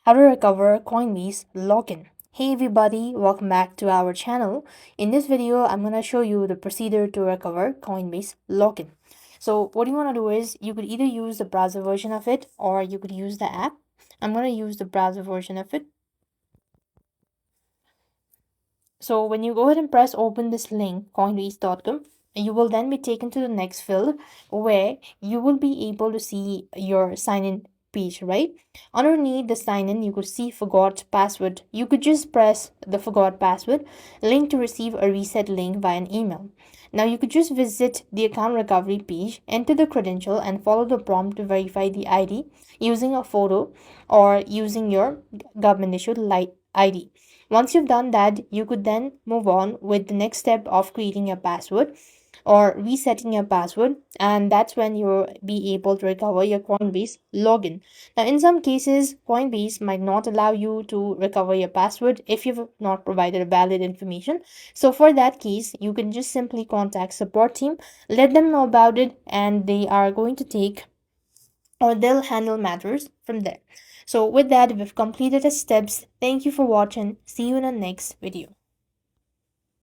how to recover Coinbase login. Hey everybody, welcome back to our channel. In this video, I'm going to show you the procedure to recover Coinbase login. So what you want to do is you could either use the browser version of it or you could use the app. I'm going to use the browser version of it. So when you go ahead and press open this link, coinbase.com, you will then be taken to the next field where you will be able to see your sign in page, right? Underneath the sign in, you could see forgot password. You could just press the forgot password link to receive a reset link via an email. Now you could just visit the account recovery page, enter the credential and follow the prompt to verify the ID using a photo or using your government issued light ID. Once you've done that, you could then move on with the next step of creating a password or resetting your password, and that's when you'll be able to recover your Coinbase login. Now, in some cases, Coinbase might not allow you to recover your password if you've not provided valid information. So, for that case, you can just simply contact support team, let them know about it, and they are going to take or they'll handle matters from there. So with that, we've completed the steps. Thank you for watching. See you in the next video.